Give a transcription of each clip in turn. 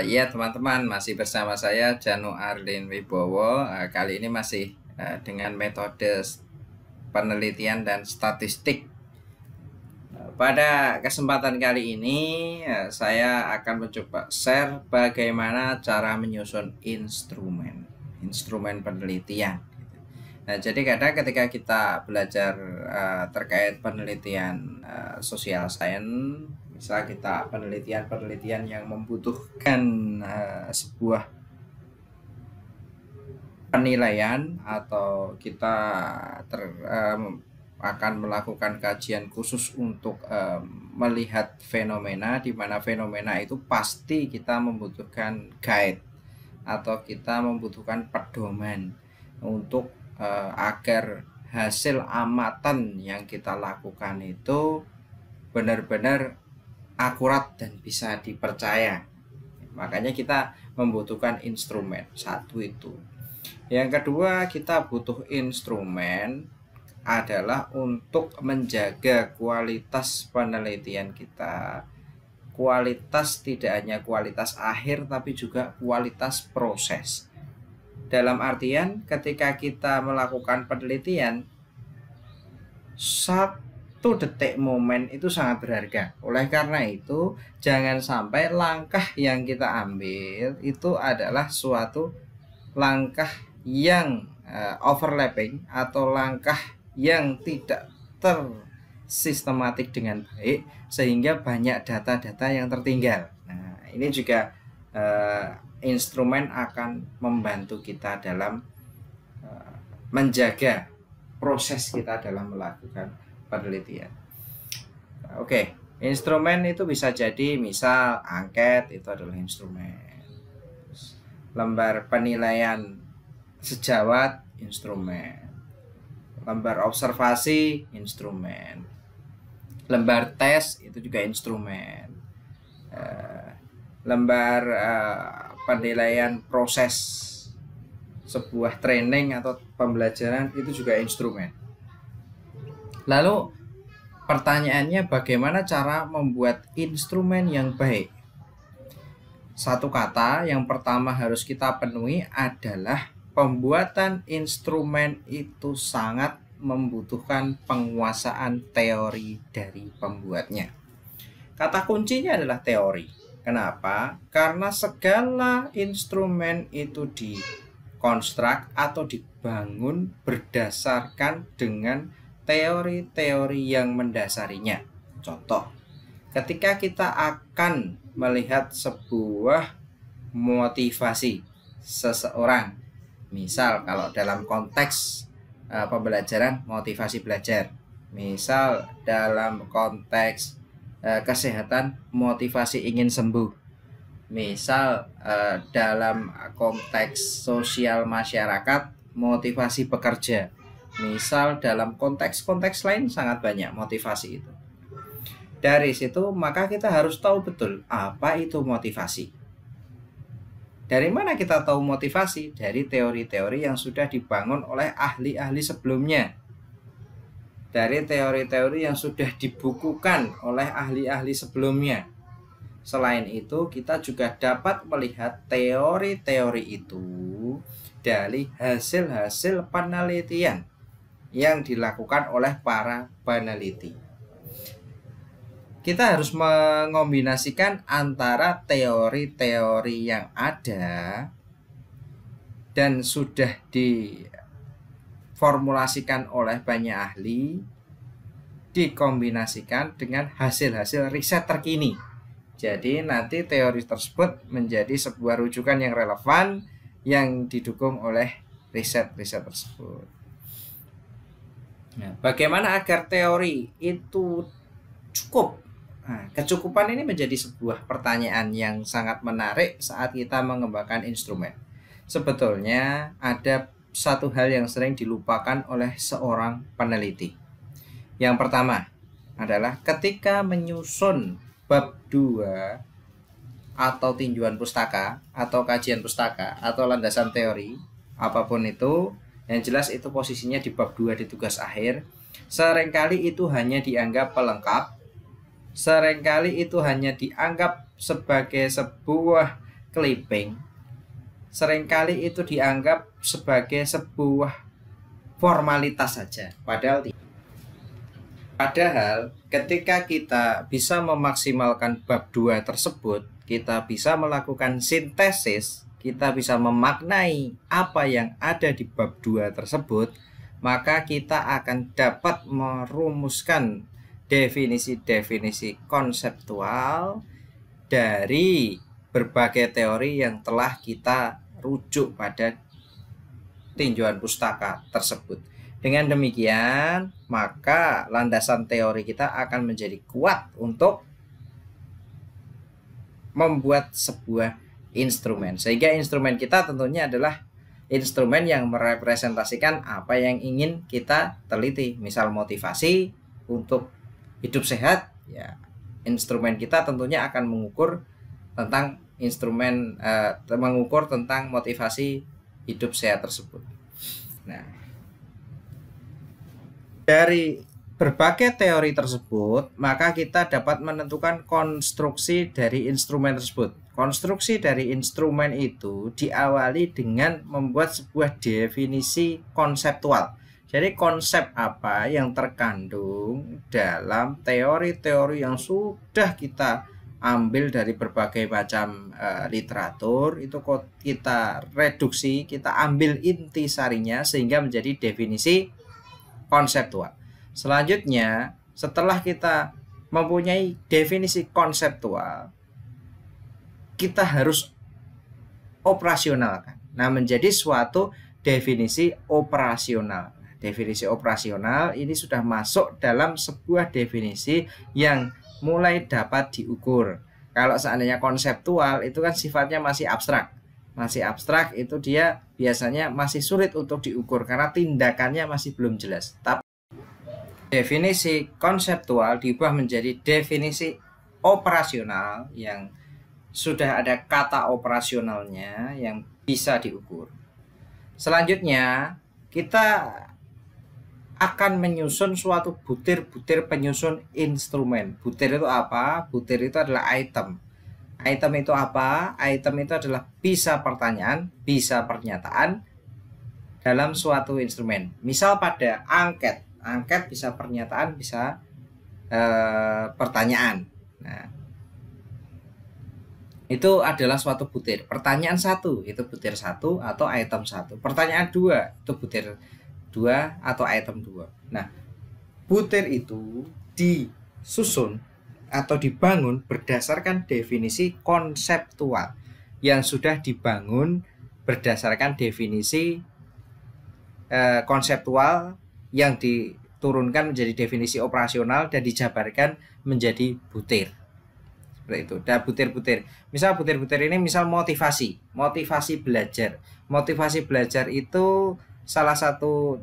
Ya teman-teman, masih bersama saya Janu Arlin Wibowo. Kali ini masih dengan metode penelitian dan statistik. Pada kesempatan kali ini saya akan mencoba share bagaimana cara menyusun instrumen penelitian. Nah, jadi kadang ketika kita belajar terkait penelitian sosial science, misal kita penelitian yang membutuhkan sebuah penilaian, atau kita akan melakukan kajian khusus untuk melihat fenomena, di mana fenomena itu pasti kita membutuhkan guide atau kita membutuhkan pedoman untuk agar hasil amatan yang kita lakukan itu benar-benar akurat dan bisa dipercaya. Makanya kita membutuhkan instrumen. Satu itu. Yang kedua, kita butuh instrumen adalah untuk menjaga kualitas penelitian kita. Kualitas tidak hanya kualitas akhir, tapi juga kualitas proses. Dalam artian ketika kita melakukan penelitian, satu detik momen itu sangat berharga. Oleh karena itu, jangan sampai langkah yang kita ambil itu adalah suatu langkah yang overlapping atau langkah yang tidak tersistematik dengan baik, sehingga banyak data-data yang tertinggal. Nah, ini juga instrumen akan membantu kita dalam menjaga proses kita dalam melakukan penelitian. Oke, instrumen itu bisa jadi misal angket, itu adalah instrumen. Lembar penilaian sejawat, instrumen. Lembar observasi, instrumen. Lembar tes, itu juga instrumen. Lembar penilaian proses sebuah training atau pembelajaran, itu juga instrumen. Lalu pertanyaannya, bagaimana cara membuat instrumen yang baik? Satu kata yang pertama harus kita penuhi adalah pembuatan instrumen itu sangat membutuhkan penguasaan teori dari pembuatnya. Kata kuncinya adalah teori. Kenapa? Karena segala instrumen itu dikonstruk atau dibangun berdasarkan dengan teori-teori yang mendasarinya. Contoh, ketika kita akan melihat sebuah motivasi seseorang, misal kalau dalam konteks pembelajaran, motivasi belajar, misal dalam konteks kesehatan, motivasi ingin sembuh, misal dalam konteks sosial masyarakat, motivasi bekerja, misal dalam konteks-konteks lain sangat banyak motivasi itu. Dari situ maka kita harus tahu betul apa itu motivasi. Dari mana kita tahu motivasi? Dari teori-teori yang sudah dibangun oleh ahli-ahli sebelumnya. Dari teori-teori yang sudah dibukukan oleh ahli-ahli sebelumnya. Selain itu, kita juga dapat melihat teori-teori itu dari hasil-hasil penelitian yang dilakukan oleh para peneliti. Kita harus mengombinasikan antara teori-teori yang ada dan sudah diformulasikan oleh banyak ahli, dikombinasikan dengan hasil-hasil riset terkini. Jadi nanti teori tersebut menjadi sebuah rujukan yang relevan yang didukung oleh riset-riset tersebut. Nah, bagaimana agar teori itu cukup? Nah, kecukupan ini menjadi sebuah pertanyaan yang sangat menarik saat kita mengembangkan instrumen. Sebetulnya ada satu hal yang sering dilupakan oleh seorang peneliti. Yang pertama adalah ketika menyusun bab 2 atau tinjauan pustaka atau kajian pustaka atau landasan teori, apapun itu, yang jelas itu posisinya di bab 2 di tugas akhir, seringkali itu hanya dianggap pelengkap, seringkali itu hanya dianggap sebagai sebuah clipping, seringkali itu dianggap sebagai sebuah formalitas saja, padahal tidak. Padahal ketika kita bisa memaksimalkan bab 2 tersebut, kita bisa melakukan sintesis, kita bisa memaknai apa yang ada di bab 2 tersebut, maka kita akan dapat merumuskan definisi-definisi konseptual dari berbagai teori yang telah kita rujuk pada tinjauan pustaka tersebut. Dengan demikian, maka landasan teori kita akan menjadi kuat untuk membuat sebuah instrumen. Sehingga instrumen kita tentunya adalah instrumen yang merepresentasikan apa yang ingin kita teliti. Misal motivasi untuk hidup sehat, ya instrumen kita tentunya akan mengukur tentang mengukur tentang motivasi hidup sehat tersebut. Nah, dari berbagai teori tersebut, maka kita dapat menentukan konstruksi dari instrumen tersebut. Konstruksi dari instrumen itu diawali dengan membuat sebuah definisi konseptual. Jadi konsep apa yang terkandung dalam teori-teori yang sudah kita ambil dari berbagai macam literatur, itu kita reduksi, kita ambil intisarinya sehingga menjadi definisi konseptual. Selanjutnya, setelah kita mempunyai definisi konseptual, kita harus operasionalkan. Nah, menjadi suatu definisi operasional. Definisi operasional ini sudah masuk dalam sebuah definisi yang mulai dapat diukur. Kalau seandainya konseptual itu kan sifatnya masih abstrak. Masih abstrak itu dia biasanya masih sulit untuk diukur karena tindakannya masih belum jelas. Tapi definisi konseptual diubah menjadi definisi operasional yang sudah ada kata operasionalnya yang bisa diukur. Selanjutnya kita akan menyusun suatu butir-butir penyusun instrumen. Butir itu apa? Butir itu adalah item. Item itu apa? Item itu adalah bisa pertanyaan, bisa pernyataan dalam suatu instrumen. Misal pada angket. Angket bisa pernyataan, bisa pertanyaan. Nah, itu adalah suatu butir. Pertanyaan 1 itu butir 1 atau item 1. Pertanyaan 2 itu butir 2 atau item 2. Nah, butir itu disusun atau dibangun berdasarkan definisi konseptual yang sudah dibangun berdasarkan definisi konseptual yang diturunkan menjadi definisi operasional dan dijabarkan menjadi butir. Seperti itu. Dan butir-butir. Misal butir-butir ini misal motivasi belajar. Motivasi belajar itu salah satu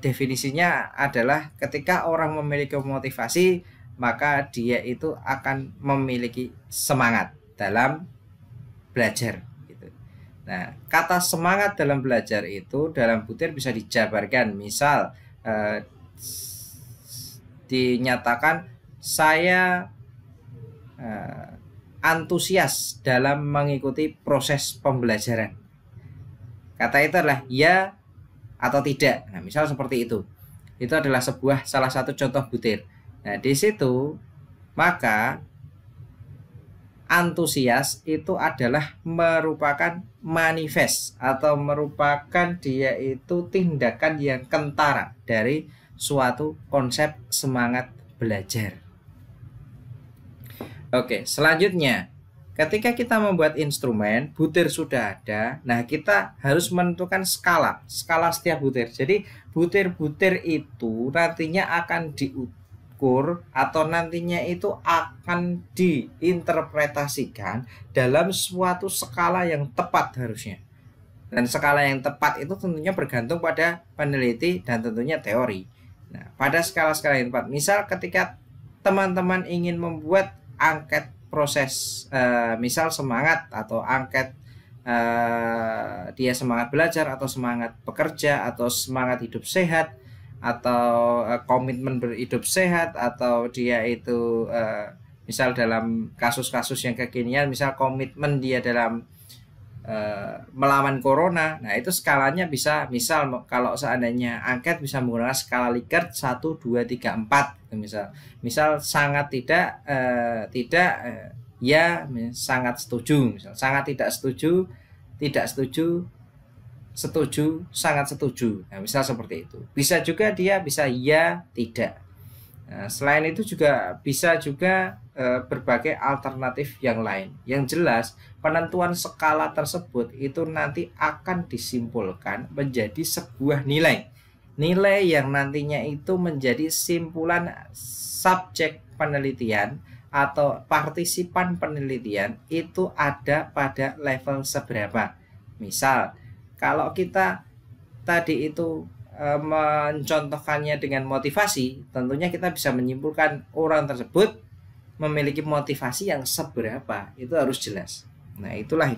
definisinya adalah ketika orang memiliki motivasi, maka dia itu akan memiliki semangat dalam belajar gitu. Nah, kata semangat dalam belajar itu dalam butir bisa dijabarkan. Misal dinyatakan saya antusias dalam mengikuti proses pembelajaran. Kata itu adalah ya atau tidak. Nah, misal seperti itu. Itu adalah salah satu contoh butir. Nah, di situ maka antusias itu adalah merupakan manifest atau merupakan dia itu tindakan yang kentara dari suatu konsep semangat belajar. Oke, selanjutnya ketika kita membuat instrumen, butir sudah ada. Nah, kita harus menentukan skala setiap butir. Jadi, butir-butir itu nantinya akan diukur atau nantinya itu akan diinterpretasikan dalam suatu skala yang tepat harusnya. Dan skala yang tepat itu tentunya bergantung pada peneliti dan tentunya teori. Nah, pada skala-skala yang tepat, misal ketika teman-teman ingin membuat angket proses misal semangat atau angket dia semangat belajar atau semangat bekerja atau semangat hidup sehat atau komitmen berhidup sehat atau dia itu Misal dalam kasus-kasus yang kekinian, misal komitmen dia dalam melawan corona, nah itu skalanya bisa, misal kalau seandainya angket bisa menggunakan skala Likert 1, 2, 3, 4 misal sangat tidak ya sangat setuju, misal sangat tidak setuju, setuju, sangat setuju. Nah, misal seperti itu. Bisa juga dia bisa ya, tidak. Nah, selain itu juga bisa juga berbagai alternatif yang lain. Yang jelas penentuan skala tersebut itu nanti akan disimpulkan menjadi sebuah nilai. Nilai yang nantinya itu menjadi simpulan subjek penelitian atau partisipan penelitian itu ada pada level seberapa. Misal kalau kita tadi itu mencontohkannya dengan motivasi, tentunya kita bisa menyimpulkan orang tersebut memiliki motivasi yang seberapa, itu harus jelas. Nah, itulah